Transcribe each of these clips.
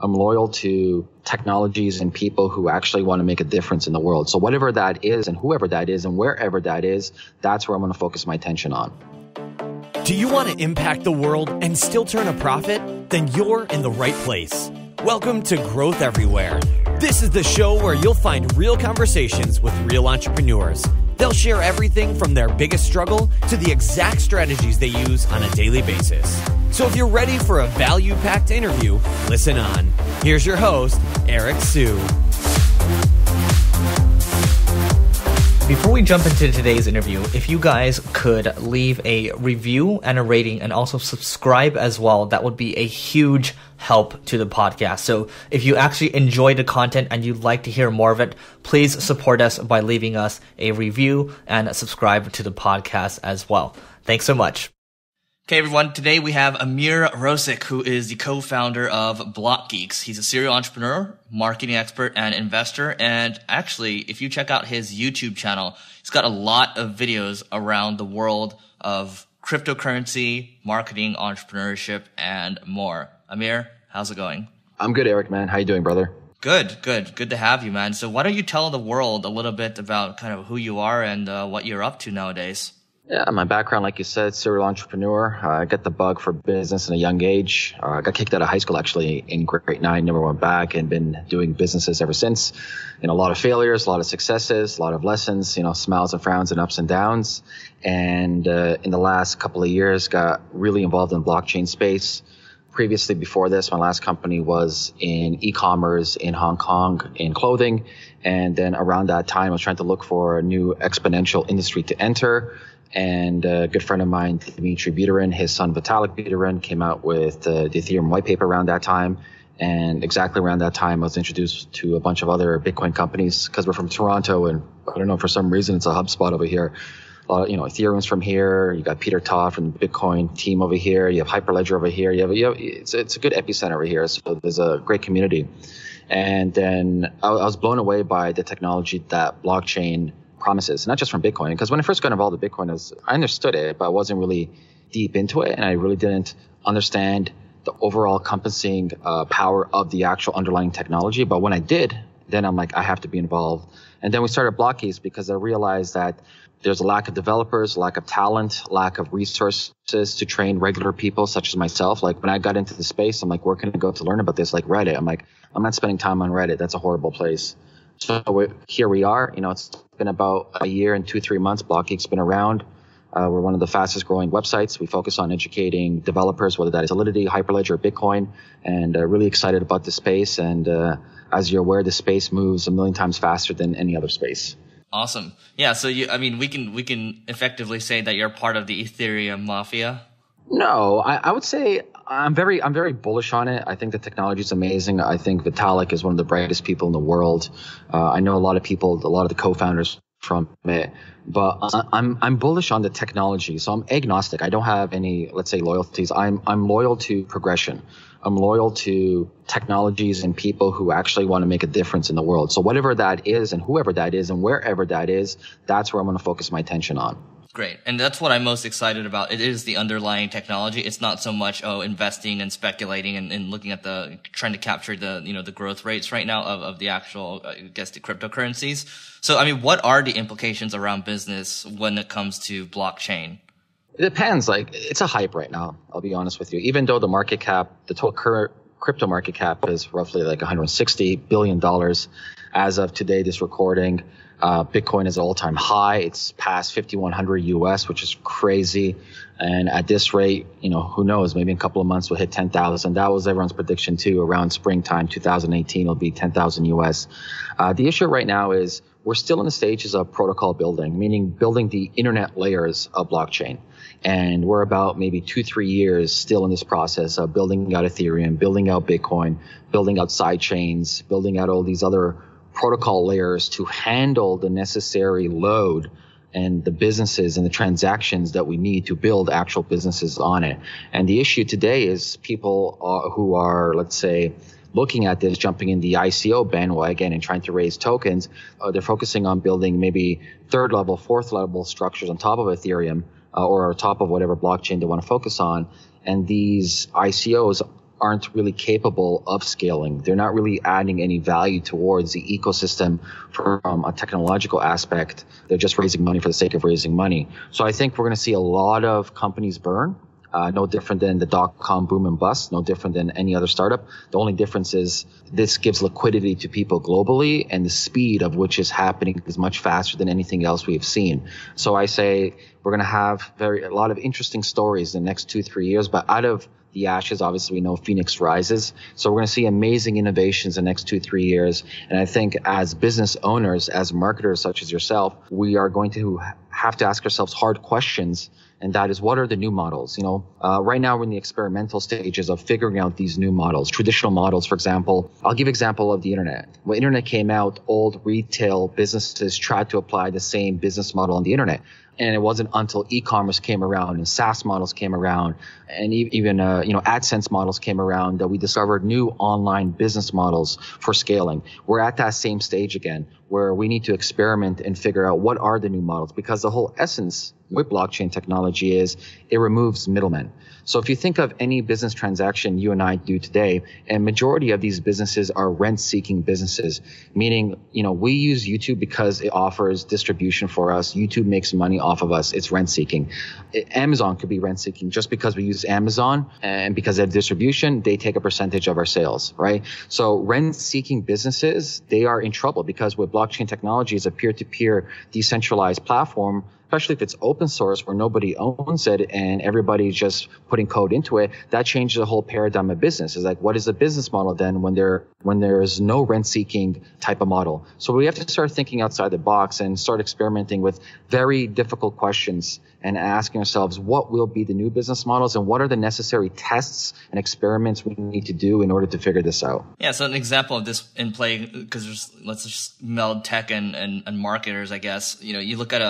I'm loyal to technologies and people who actually want to make a difference in the world. So whatever that is and whoever that is and wherever that is, that's where I'm going to focus my attention on. Do you want to impact the world and still turn a profit? Then you're in the right place. Welcome to Growth Everywhere. This is the show where you'll find real conversations with real entrepreneurs. They'll share everything from their biggest struggle to the exact strategies they use on a daily basis. So if you're ready for a value-packed interview, listen on. Here's your host, Eric Sue. Before we jump into today's interview, if you guys could leave a review and a rating and also subscribe as well, that would be a huge help to the podcast. So if you actually enjoy the content and you'd like to hear more of it, please support us by leaving us a review and subscribe to the podcast as well. Thanks so much. Okay, everyone. Today we have Ameer Rosic, who is the co-founder of Blockgeeks. He's a serial entrepreneur, marketing expert, and investor. And actually, if you check out his YouTube channel, he's got a lot of videos around the world of cryptocurrency, marketing, entrepreneurship, and more. Ameer, how's it going? I'm good, Eric, man. How you doing, brother? Good to have you, man. So why don't you tell the world a little bit about kind of who you are and what you're up to nowadays? Yeah, my background, like you said, serial entrepreneur. I got the bug for business in a young age. I got kicked out of high school, actually, in grade 9, never went back, and been doing businesses ever since. A lot of failures, a lot of successes, a lot of lessons, smiles and frowns and ups and downs. And in the last couple of years, got really involved in blockchain space. Previously, before this, my last company was in e-commerce in Hong Kong in clothing. And then around that time, I was trying to look for a new exponential industry to enter. And a good friend of mine, Dmitry Buterin, his son Vitalik Buterin, came out with the Ethereum white paper around that time. And exactly around that time, I was introduced to a bunch of other Bitcoin companies because we're from Toronto. And I don't know, for some reason, it's a hub spot over here. Ethereum's from here. You got Peter Todd from the Bitcoin team over here. You have Hyperledger over here. It's a good epicenter over here. So there's a great community. And then I was blown away by the technology that blockchain promises, not just from Bitcoin. Because when I first got involved with Bitcoin, I understood it, but I wasn't really deep into it. And I really didn't understand the overall encompassing power of the actual underlying technology. But when I did, then I'm like, I have to be involved. And then we started Blockgeeks because I realized that there's a lack of developers, lack of talent, lack of resources to train regular people such as myself. Like when I got into the space, I'm like, where can I go to learn about this? Like Reddit. I'm like, I'm not spending time on Reddit. That's a horrible place. So here we are. It's been about a year and 2-3 months. Blockgeeks been around. We're one of the fastest growing websites. We focus on educating developers, whether that is Solidity, Hyperledger, Bitcoin, and really excited about the space. And as you're aware, the space moves a million times faster than any other space. Awesome. Yeah. So we can effectively say that you're part of the Ethereum mafia. No, I would say I'm very bullish on it. I think the technology is amazing. I think Vitalik is one of the brightest people in the world. I know a lot of the co-founders from it, but I'm bullish on the technology. So I'm agnostic. I don't have any, let's say, loyalties. I'm loyal to progression. I'm loyal to technologies and people who actually want to make a difference in the world. So whatever that is and whoever that is and wherever that is, that's where I'm going to focus my attention on. Great. And that's what I'm most excited about. It is the underlying technology. It's not so much, investing and speculating and looking at trying to capture the growth rates right now of the actual, the cryptocurrencies. So, what are the implications around business when it comes to blockchain? It depends. It's a hype right now. I'll be honest with you. Even though the market cap, the total current crypto market cap is roughly $160 billion as of today, this recording. Bitcoin is an all-time high. It's past 5,100 US, which is crazy. And at this rate, who knows, maybe in a couple of months we'll hit 10,000. That was everyone's prediction too. Around springtime 2018, it'll be 10,000 US. The issue right now is we're still in the stages of protocol building, meaning building the internet layers of blockchain. And we're about maybe 2-3 years still in this process of building out Ethereum, building out Bitcoin, building out side chains, building out all these other protocol layers to handle the necessary load and the businesses and the transactions that we need to build actual businesses on it. And the issue today is people who are, let's say, looking at this, jumping in the ICO bandwagon and trying to raise tokens, they're focusing on building maybe third level, fourth level structures on top of Ethereum or on top of whatever blockchain they want to focus on. And these ICOs aren't really capable of scaling. They're not really adding any value towards the ecosystem from a technological aspect. They're just raising money for the sake of raising money. So I think we're going to see a lot of companies burn. No different than the dot-com boom and bust, no different than any other startup. The only difference is this gives liquidity to people globally, and the speed of which is happening is much faster than anything else we have seen. So I say we're going to have a lot of interesting stories in the next 2-3 years, but out of the ashes, obviously, we know Phoenix rises. So we're going to see amazing innovations in the next 2-3 years. And I think as business owners, as marketers such as yourself, we are going to have to ask ourselves hard questions. And that is, what are the new models? Right now we're in the experimental stages of figuring out these new models, traditional models. For example, I'll give example of the internet. When internet came out, old retail businesses tried to apply the same business model on the internet. And it wasn't until e-commerce came around and SaaS models came around and even AdSense models came around that we discovered new online business models for scaling. We're at that same stage again where we need to experiment and figure out what are the new models, because the whole essence with blockchain technology is it removes middlemen. So if you think of any business transaction you and I do today, and majority of these businesses are rent-seeking businesses, meaning, we use YouTube because it offers distribution for us. YouTube makes money off of us. It's rent-seeking. Amazon could be rent-seeking just because we use Amazon, and because they have distribution, they take a percentage of our sales, right? So rent-seeking businesses, they are in trouble because with blockchain technology is a peer-to-peer decentralized platform, especially if it's open source where nobody owns it and everybody's just putting code into it, that changes the whole paradigm of business. It's like, what is the business model then when there is no rent-seeking type of model? So we have to start thinking outside the box and start experimenting with very difficult questions and asking ourselves, what will be the new business models and what are the necessary tests and experiments we need to do in order to figure this out? Yeah, so an example of this in play, because let's just meld tech and marketers, I guess. You look at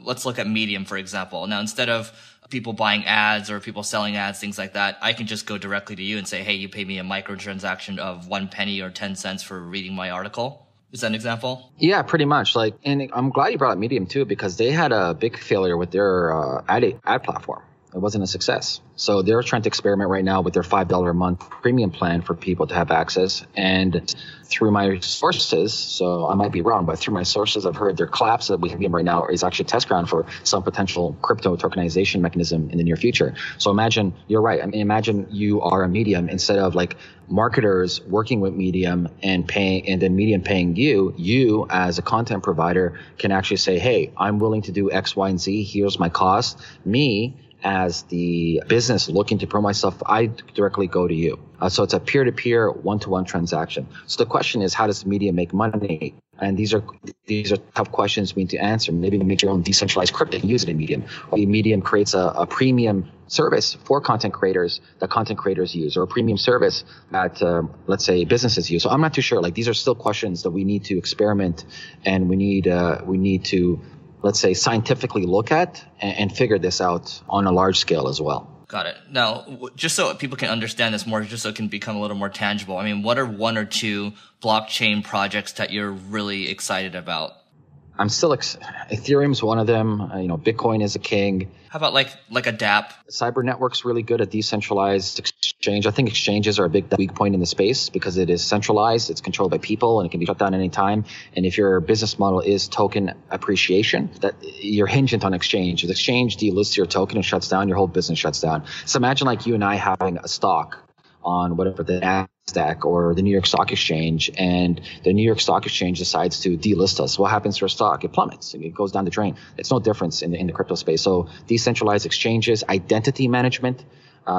let's look at Medium, for example. Now, instead of people buying ads or people selling ads, things like that, I can just go directly to you and say, hey, you pay me a microtransaction of 1 penny or 10 cents for reading my article. Is that an example? Yeah, pretty much. And I'm glad you brought up Medium too, because they had a big failure with their ad platform. It wasn't a success. So they're trying to experiment right now with their $5 a month premium plan for people to have access. And through my sources, so I might be wrong, but through my sources, I've heard their collapse that we have right now is actually a test ground for some potential crypto tokenization mechanism in the near future. So imagine, you're right. Imagine you are a Medium, instead of marketers working with Medium and then Medium paying you as a content provider can actually say, hey, I'm willing to do X, Y, and Z. Here's my cost. Me, as the business looking to promote myself, I directly go to you. So it's a peer-to-peer, one-to-one transaction. So the question is, how does Medium make money? And these are tough questions we need to answer. Maybe make your own decentralized crypto and use it in Medium. Or Medium creates a premium service for content creators that content creators use, or a premium service that, let's say, businesses use. So I'm not too sure. These are still questions that we need to experiment, and we need to, let's say, scientifically look at and figure this out on a large scale as well. Got it. Now, just so people can understand this more, just so it can become a little more tangible, what are 1 or 2 blockchain projects that you're really excited about? I'm still Ethereum's one of them. Bitcoin is a king. How about like a DApp? Cyber Network's really good at decentralized exchange. I think exchanges are a big weak point in the space because it is centralized, it's controlled by people, and it can be shut down any time. And if your business model is token appreciation, that you're hinged on exchange. If exchange delists your token and shuts down, your whole business shuts down. So imagine you and I having a stock on whatever the NASDAQ or the New York Stock Exchange, and the New York Stock Exchange decides to delist us. What happens to our stock? It plummets. It goes down the drain. It's no difference in the crypto space. So decentralized exchanges, identity management.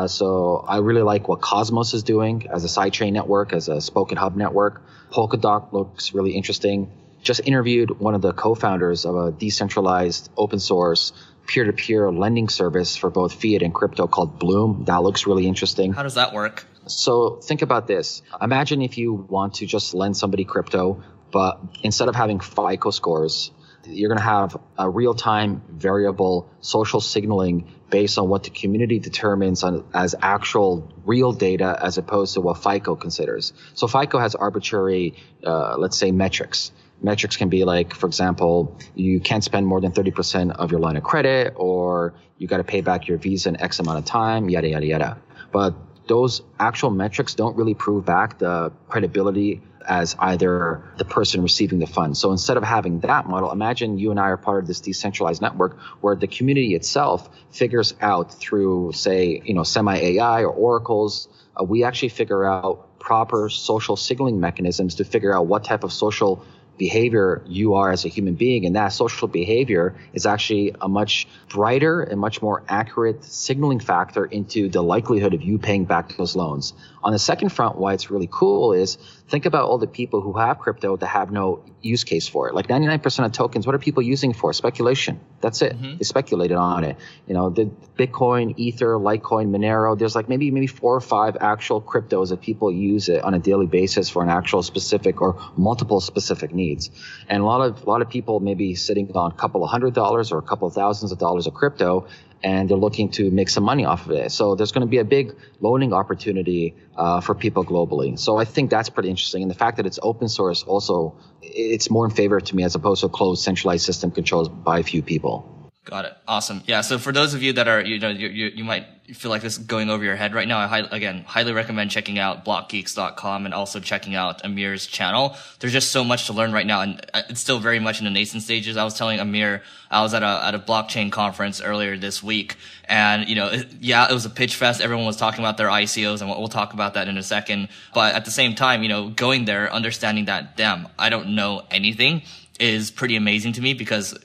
So I really like what Cosmos is doing as a sidechain network, as a spoken hub network. Polkadot looks really interesting. Just interviewed one of the co-founders of a decentralized open source peer-to-peer lending service for both fiat and crypto called Bloom. That looks really interesting. How does that work? So think about this. Imagine if you want to just lend somebody crypto, but instead of having FICO scores, you're going to have a real-time variable social signaling based on what the community determines as actual real data as opposed to what FICO considers. So FICO has arbitrary, let's say, metrics. Metrics can be for example, you can't spend more than 30% of your line of credit, or you got to pay back your Visa in X amount of time, yada, yada, yada. But those actual metrics don't really prove back the credibility as either the person receiving the funds. So instead of having that model, imagine you and I are part of this decentralized network where the community itself figures out through, say, semi-AI or oracles, we actually figure out proper social signaling mechanisms to figure out what type of social behavior you are as a human being. And that social behavior is actually a much brighter and much more accurate signaling factor into the likelihood of you paying back those loans. On the second front, why it's really cool is think about all the people who have crypto that have no use case for it. Like 99% of tokens, what are people using for? Speculation. That's it. They speculated on it. The Bitcoin, Ether, Litecoin, Monero, there's like maybe 4 or 5 actual cryptos that people use it on a daily basis for an actual specific or multiple specific needs. And a lot of people may be sitting on a couple of $100s or a couple of thousands of dollars of crypto, and they're looking to make some money off of it. So there's going to be a big loaning opportunity for people globally. So I think that's pretty interesting. And the fact that it's open source also, it's more in favor to me as opposed to a closed centralized system controlled by a few people. Got it. Awesome. Yeah. So for those of you that are, you might feel like this is going over your head right now, I highly recommend checking out blockgeeks.com and also checking out Ameer's channel. There's just so much to learn right now, and it's still very much in the nascent stages. I was telling Ameer, I was at a blockchain conference earlier this week, and it was a pitch fest. Everyone was talking about their ICOs, and we'll talk about that in a second. But at the same time, going there, understanding that, damn, I don't know anything, is pretty amazing to me, because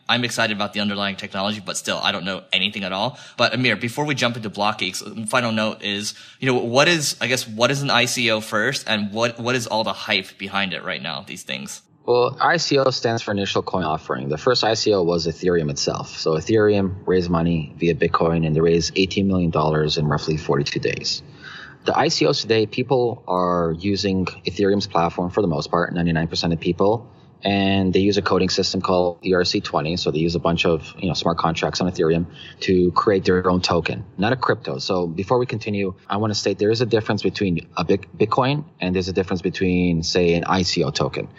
I'm excited about the underlying technology, but still I don't know anything at all. But Ameer, before we jump into Blockgeeks, final note is, what is an ICO first, and what is all the hype behind it right now, these things? Well, ICO stands for initial coin offering. The first ICO was Ethereum itself. So Ethereum raised money via Bitcoin, and they raised $18 million in roughly 42 days. The ICOs today, people are using Ethereum's platform for the most part, 99% of people. And they use a coding system called ERC20. So they use a bunch of smart contracts on Ethereum to create their own token, not a crypto. So before we continue, I want to state there is a difference between a Bitcoin and there's a difference between, say, an ICO token.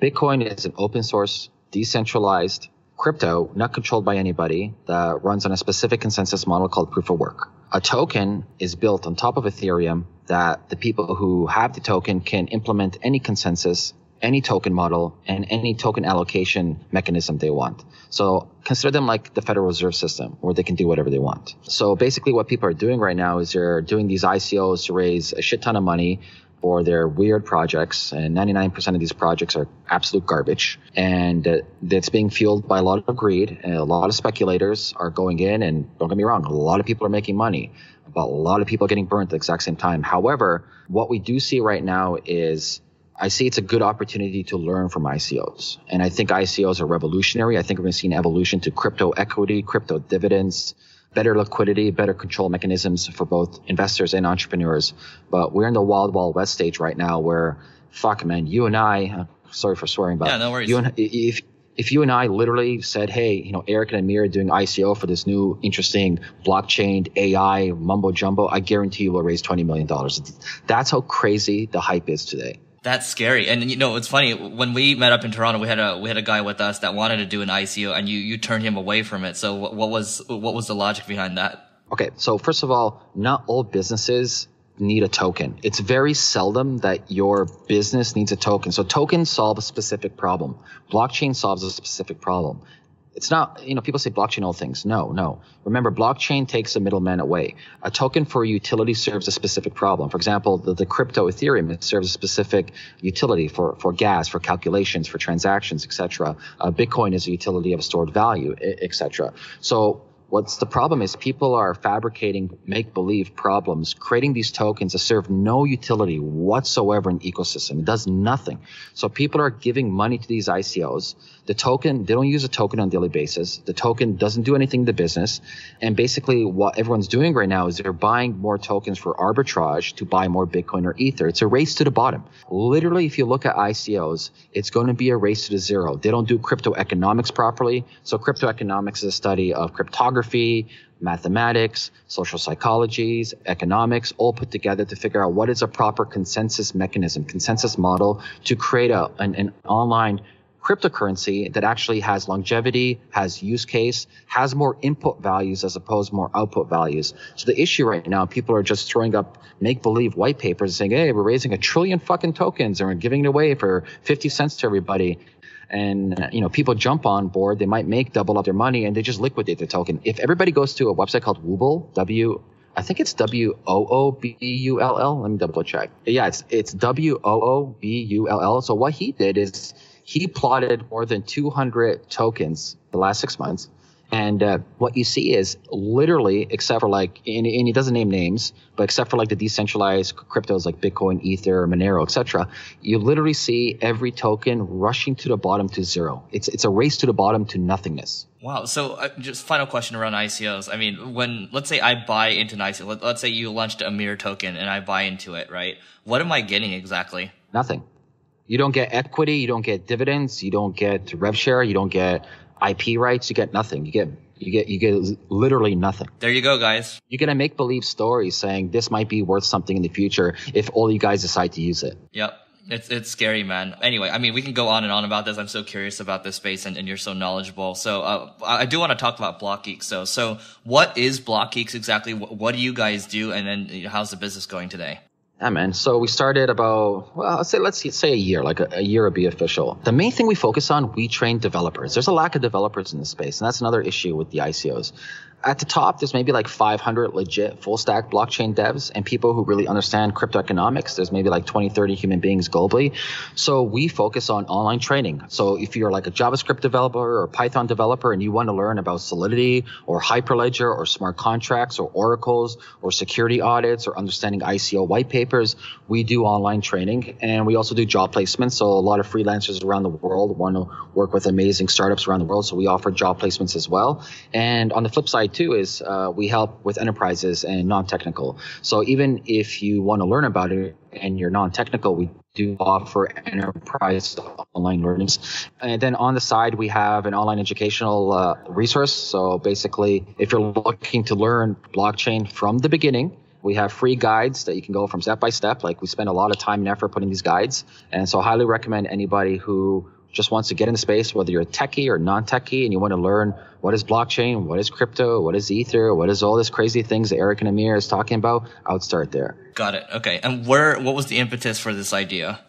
Bitcoin is an open source, decentralized crypto, not controlled by anybody, that runs on a specific consensus model called proof of work. A token is built on top of Ethereum that the people who have the token can implement any consensus, any token model, and any token allocation mechanism they want. So consider them like the Federal Reserve System, where they can do whatever they want. So basically what people are doing right now is they're doing these ICOs to raise a shit ton of money for their weird projects, and 99% of these projects are absolute garbage. And it's being fueled by a lot of greed, and a lot of speculators are going in, and don't get me wrong, a lot of people are making money, but a lot of people are getting burnt at the exact same time. However, what we do see right now is I see it's a good opportunity to learn from ICOs. And I think ICOs are revolutionary. I think we're going to see an evolution to crypto equity, crypto dividends, better liquidity, better control mechanisms for both investors and entrepreneurs. But we're in the wild, wild west stage right now where, fuck, man, you and I, sorry for swearing, but yeah, no worries. If you and I literally said, hey, Eric and Ameer are doing ICO for this new interesting blockchain AI mumbo jumbo, I guarantee you we'll raise $20 million. That's how crazy the hype is today. That's scary. And it's funny, when we met up in Toronto, we had a guy with us that wanted to do an ICO, and you turned him away from it. So what was the logic behind that? Okay, so first of all, not all businesses need a token. It's very seldom that your business needs a token. So tokens solve a specific problem. Blockchain solves a specific problem. It's not, people say blockchain all things. No. Remember, blockchain takes the middleman away. A token for a utility serves a specific problem. For example, the crypto Ethereum, it serves a specific utility for gas, for calculations, for transactions, etc. Bitcoin is a utility of a stored value, etc. So what's the problem is people are fabricating make-believe problems, creating these tokens that serve no utility whatsoever in the ecosystem. It does nothing. So people are giving money to these ICOs. The token, they don't use a token on a daily basis. The token doesn't do anything to business. And basically what everyone's doing right now is they're buying more tokens for arbitrage to buy more Bitcoin or Ether. It's a race to the bottom. Literally, if you look at ICOs, it's going to be a race to the zero. They don't do crypto economics properly. So crypto economics is a study of cryptography, mathematics, social psychologies, economics, all put together to figure out what is a proper consensus mechanism, consensus model to create an online cryptocurrency that actually has longevity, has use case, has more input values as opposed to more output values. So the issue right now, people are just throwing up make-believe white papers saying, hey, we're raising 1 trillion fucking tokens and we're giving it away for 50 cents to everybody. And, people jump on board. They might make double up their money and they just liquidate the token. If everybody goes to a website called Woobull, I think it's Woobull. Let me double check. Yeah, it's Woobull. So what he did is he plotted more than 200 tokens the last 6 months. And what you see is literally, except for and he doesn't name names, but except for the decentralized cryptos like Bitcoin, Ether, Monero, etc., you literally see every token rushing to the bottom to zero. It's a race to the bottom to nothingness. Wow. So just final question around ICOs. I mean, let's say I buy into an ICO, let's say you launched Ameer token and I buy into it, right? What am I getting exactly? Nothing. You don't get equity. You don't get dividends. You don't get rev share. You don't get IP rights. You get nothing. You get literally nothing. There you go, guys. You're going to make believe stories saying this might be worth something in the future if all you guys decide to use it. Yep. It's scary, man. Anyway, I mean, we can go on and on about this. I'm so curious about this space and you're so knowledgeable. So, I do want to talk about Blockgeeks. So what is Blockgeeks exactly? What do you guys do? And then how's the business going today? Yeah, man. So we started about, let's say a year, a year would be official. The main thing we focus on, we train developers. There's a lack of developers in this space, and that's another issue with the ICOs. At the top, there's maybe 500 legit full stack blockchain devs and people who really understand crypto economics. There's maybe 20, 30 human beings globally. So we focus on online training. So if you're a JavaScript developer or Python developer and you want to learn about Solidity or Hyperledger or smart contracts or oracles or security audits or understanding ICO white papers, we do online training. And we also do job placements. So a lot of freelancers around the world want to work with amazing startups around the world. So we offer job placements as well. And on the flip side, too, is we help with enterprises and non-technical. So even if you want to learn about it and you're non-technical, we do offer enterprise online learnings. And then on the side, we have an online educational resource. So basically, if you're looking to learn blockchain from the beginning, we have free guides that you can go from step by step. We spend a lot of time and effort putting these guides. And so I highly recommend anybody who just wants to get in the space, whether you're a techie or non-techie, and you want to learn what is blockchain, what is crypto, what is Ether, what is all this crazy things that Eric and Ameer is talking about, I would start there. Got it. Okay. And what was the impetus for this idea?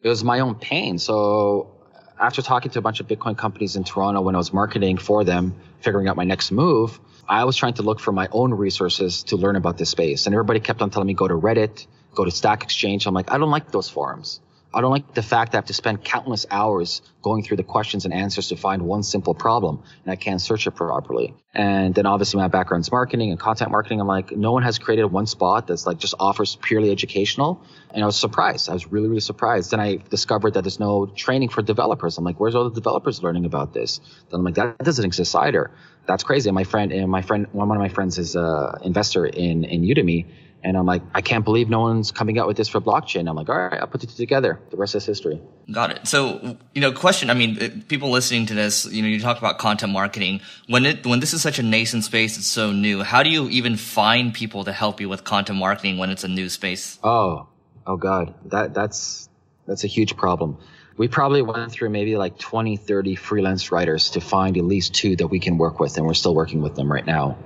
It was my own pain. So after talking to a bunch of Bitcoin companies in Toronto when I was marketing for them, figuring out my next move, I was trying to look for my own resources to learn about this space. And everybody kept on telling me, go to Reddit, go to Stack Exchange. I'm like, I don't like those forums. I don't like the fact that I have to spend countless hours going through the questions and answers to find one simple problem, and I can't search it properly. And then obviously my background's marketing and content marketing. I'm like, no one has created one spot that's just offers purely educational. And I was surprised. I was really, really surprised. Then I discovered that there's no training for developers. I'm like, where's all the developers learning about this? Then I'm like, that doesn't exist either. That's crazy. And one of my friends is an investor in Udemy. And I'm like, I can't believe no one's coming out with this for blockchain. I'm like, all right, I'll put it together. The rest is history. Got it. So, question, I mean, people listening to this, you talk about content marketing. When this is such a nascent space, it's so new, how do you even find people to help you with content marketing when it's a new space? Oh God. That's a huge problem. We probably went through maybe 20, 30 freelance writers to find at least 2 that we can work with. And we're still working with them right now.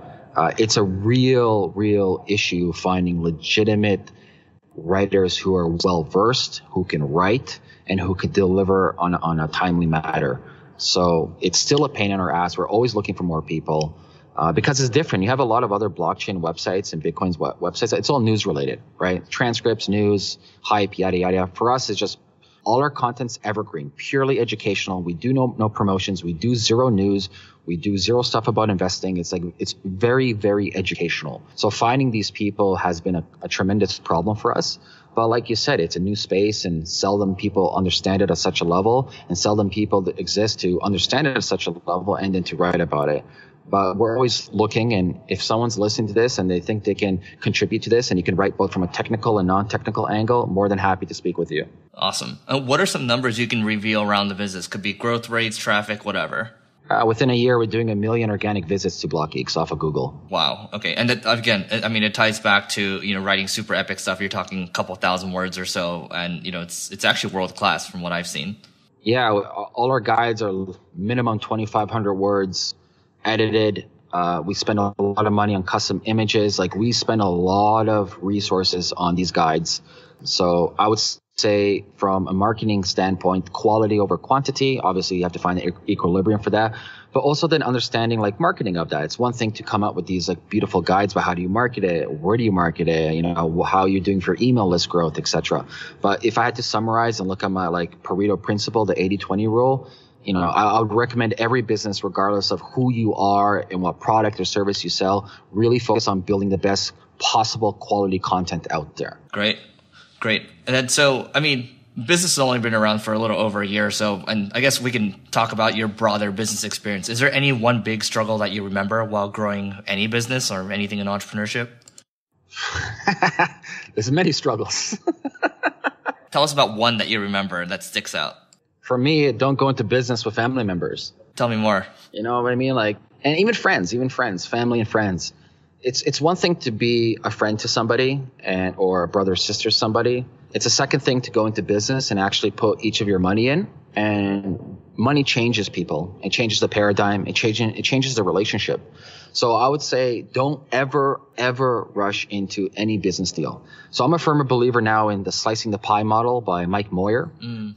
It's a real issue finding legitimate writers who are well-versed, who can write, and who could deliver on a timely matter. So it's still a pain in our ass. We're always looking for more people because it's different. You have a lot of other blockchain websites and Bitcoin's websites. It's all news-related, right? Transcripts, news, hype, yada, yada. For us, it's just all our content's evergreen, purely educational. We do no promotions. We do zero news. We do zero stuff about investing. It's very, very educational. So finding these people has been a tremendous problem for us. But like you said, it's a new space and seldom people understand it at such a level and seldom people that exist to understand it at such a level and then to write about it. But we're always looking, and if someone's listening to this and they think they can contribute to this and you can write both from a technical and non-technical angle, more than happy to speak with you. Awesome. What are some numbers you can reveal around the business? Could be growth rates, traffic, whatever. Within a year, we're doing 1 million organic visits to Blockgeeks off of Google. Wow. Okay. And that, again, I mean, it ties back to, writing super epic stuff. You're talking a couple thousand words or so. And, it's actually world class from what I've seen. Yeah, all our guides are minimum 2,500 words, edited. We spend a lot of money on custom images. Like, we spend a lot of resources on these guides. So I would say from a marketing standpoint, quality over quantity. Obviously, you have to find the equilibrium for that. But also then understanding like marketing of that. It's one thing to come up with these like beautiful guides, but how do you market it? Where do you market it? You know, how you're doing for email list growth, etc. But if I had to summarize and look at my like Pareto principle, the 80-20 rule, you know, I would recommend every business, regardless of who you are and what product or service you sell, really focus on building the best possible quality content out there. Great. And then, so, I mean, business has only been around for a little over a year or so, and I guess we can talk about your broader business experience. Is there any one big struggle that you remember while growing any business or anything in entrepreneurship? There's many struggles. Tell us about one that you remember that sticks out. For me, don't go into business with family members. Tell me more. You know what I mean? Like, and even friends, family and friends. It's one thing to be a friend to somebody or a brother or sister to somebody. It's a second thing to go into business and actually put each of your money in. And money changes people. It changes the paradigm. It changes the relationship. So I would say don't ever rush into any business deal. So I'm a firm believer now in the slicing the pie model by Mike Moyer,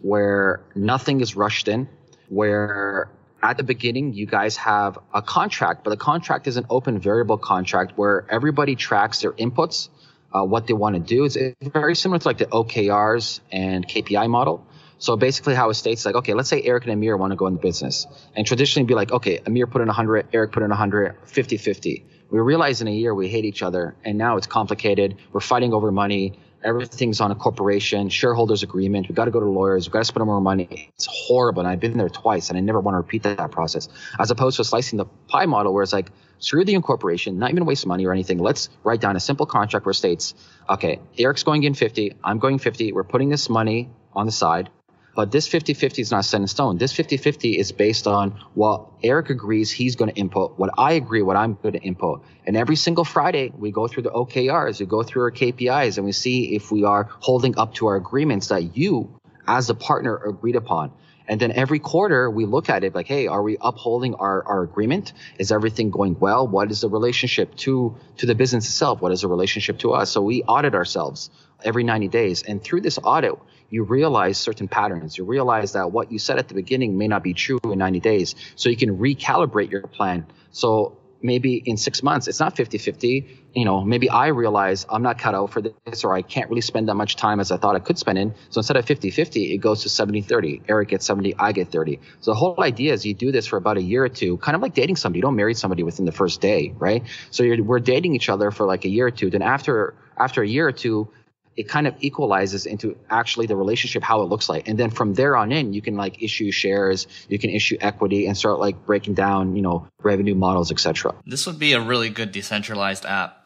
where nothing is rushed in, where at the beginning, you guys have a contract, but the contract is an open variable contract where everybody tracks their inputs, what they want to do. It's very similar to like the OKRs and KPI model. So basically how it states like, okay, let's say Eric and Ameer want to go into business. And traditionally it'd be like, okay, Ameer put in 100, Eric put in 100, 50-50. We realize in a year we hate each other, and now it's complicated. We're fighting over money. Everything's on a corporation, shareholders agreement. We got to go to lawyers. We got to spend more money. It's horrible. And I've been there twice, and I never want to repeat that process. As opposed to slicing the pie model, where it's like, screw the incorporation, not even waste money or anything. Let's write down a simple contract where it states, okay, Eric's going in 50, I'm going 50. We're putting this money on the side. But this 50-50 is not set in stone. This 50-50 is based on what Eric agrees he's going to input, what I agree, what I'm going to input. And every single Friday, we go through the OKRs, we go through our KPIs, and we see if we are holding up to our agreements that you, as the partner, agreed upon. And then every quarter, we look at it like, hey, are we upholding our agreement? Is everything going well? What is the relationship to the business itself? What is the relationship to us? So we audit ourselves every 90 days. And through this audit, you realize certain patterns. You realize that what you said at the beginning may not be true in 90 days. So you can recalibrate your plan. So maybe in 6 months, it's not 50-50. You know, maybe I realize I'm not cut out for this, or I can't really spend that much time as I thought I could spend in. So instead of 50-50, it goes to 70-30. Eric gets 70, I get 30. So the whole idea is you do this for about a year or two, kind of like dating somebody. You don't marry somebody within the first day, right? So we're dating each other for like a year or two. Then after a year or two, it kind of equalizes into actually the relationship, how it looks like. And then from there on in, you can like issue shares, you can issue equity, and start like breaking down, you know, revenue models, etc. This would be a really good decentralized app.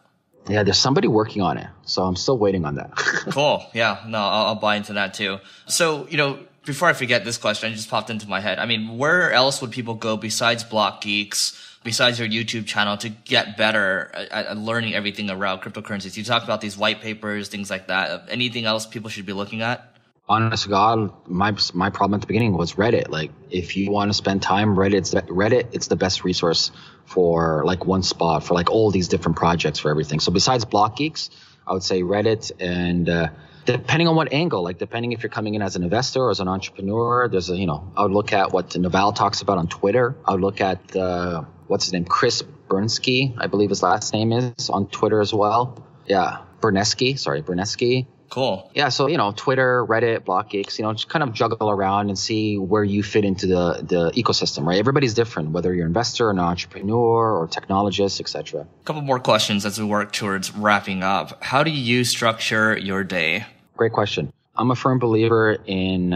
Yeah, there's somebody working on it. So I'm still waiting on that. Cool. Yeah, no, I'll buy into that too. So, you know, before I forget this question, it just popped into my head. I mean, where else would people go besides Blockgeeks, besides your YouTube channel, to get better at learning everything around cryptocurrencies? You talked about these white papers, things like that. Anything else people should be looking at? Honest to God, my problem at the beginning was Reddit. Like, if you want to spend time, Reddit, it's the best resource for like one spot for like all these different projects for everything. So besides Blockgeeks, I would say Reddit, and depending on what angle, like depending if you're coming in as an investor or as an entrepreneur, there's I would look at what Naval talks about on Twitter. I would look at what's his name? Chris Bernesky, I believe his last name is, on Twitter as well. Yeah, Bernesky. Cool. Yeah, so, Twitter, Reddit, Blockgeeks, just kind of juggle around and see where you fit into the ecosystem, right? Everybody's different, whether you're an investor, an entrepreneur, or technologist, etc. A couple more questions as we work towards wrapping up. How do you structure your day? Great question. I'm a firm believer in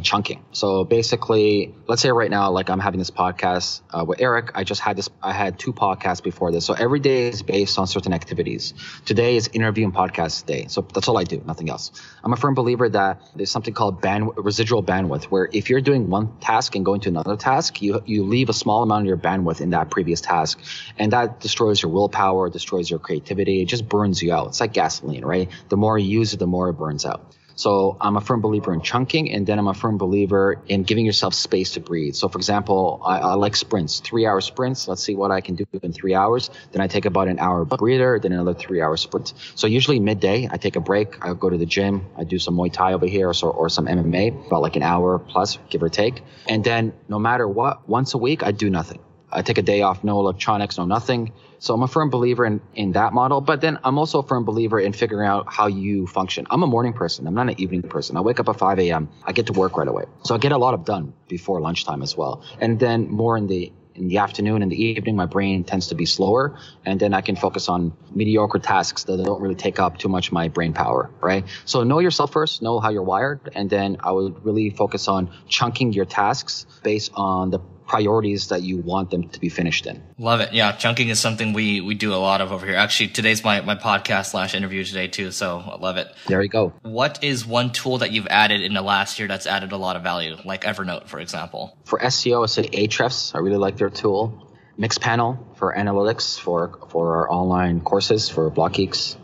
chunking. So basically, let's say right now, like I'm having this podcast with Eric. I had 2 podcasts before this. So every day is based on certain activities. Today is interview and podcast day. So that's all I do, nothing else. I'm a firm believer that there's something called residual bandwidth, where if you're doing one task and going to another task, you leave a small amount of your bandwidth in that previous task. And that destroys your willpower, destroys your creativity. It just burns you out. It's like gasoline, right? The more you use it, the more it burns out. So I'm a firm believer in chunking, and then I'm a firm believer in giving yourself space to breathe. So for example, I like sprints, 3-hour sprints. Let's see what I can do in 3 hours. Then I take about an hour breather, then another 3-hour sprint. So usually midday, I take a break. I go to the gym. I do some Muay Thai over here or some MMA, about like an hour plus, give or take. And then no matter what, once a week, I do nothing. I take a day off, no electronics, no nothing. So I'm a firm believer in that model. But then I'm also a firm believer in figuring out how you function. I'm a morning person. I'm not an evening person. I wake up at 5 a.m. I get to work right away. So I get a lot done before lunchtime as well. And then more in the afternoon and the evening, my brain tends to be slower. And then I can focus on mediocre tasks that don't really take up too much of my brain power, right? So know yourself first, know how you're wired. And then I would really focus on chunking your tasks based on the priorities that you want them to be finished in. Love it. Yeah, chunking is something we do a lot of over here. Actually, today's my podcast / interview today too, so I love it. There you go. What is one tool that you've added in the last year that's added a lot of value, like Evernote, for example? For SEO, I say Ahrefs. I really like their tool. Mixpanel for analytics, for our online courses, for Blockgeeks.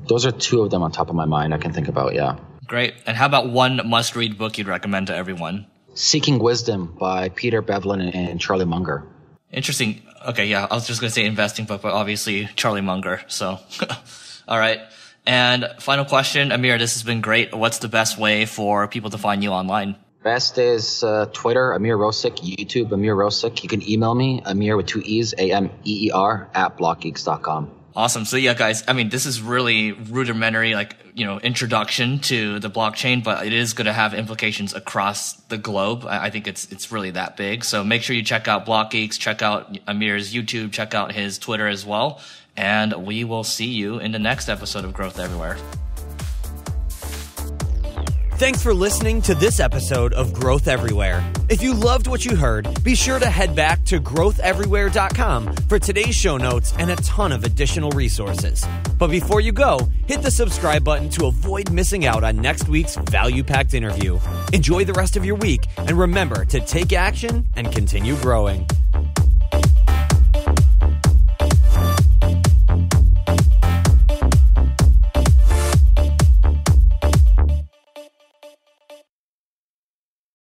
Those are two of them on top of my mind I can think about, yeah. Great. And how about one must-read book you'd recommend to everyone? Seeking Wisdom by Peter Bevlin and Charlie Munger. Interesting. Okay, yeah, I was just going to say investing book, but obviously Charlie Munger. So, all right. And final question, Ameer, this has been great. What's the best way for people to find you online? Best is Twitter, Ameer Rosic, YouTube, Ameer Rosic. You can email me, Ameer with 2 E's, AMEER @blockgeeks.com. Awesome. So yeah, guys, I mean, this is really rudimentary, introduction to the blockchain, but it is going to have implications across the globe. I think it's really that big. So make sure you check out Blockgeeks, check out Ameer's YouTube, check out his Twitter as well. And we will see you in the next episode of Growth Everywhere. Thanks for listening to this episode of Growth Everywhere. If you loved what you heard, be sure to head back to growtheverywhere.com for today's show notes and a ton of additional resources. But before you go, hit the subscribe button to avoid missing out on next week's value-packed interview. Enjoy the rest of your week, and remember to take action and continue growing.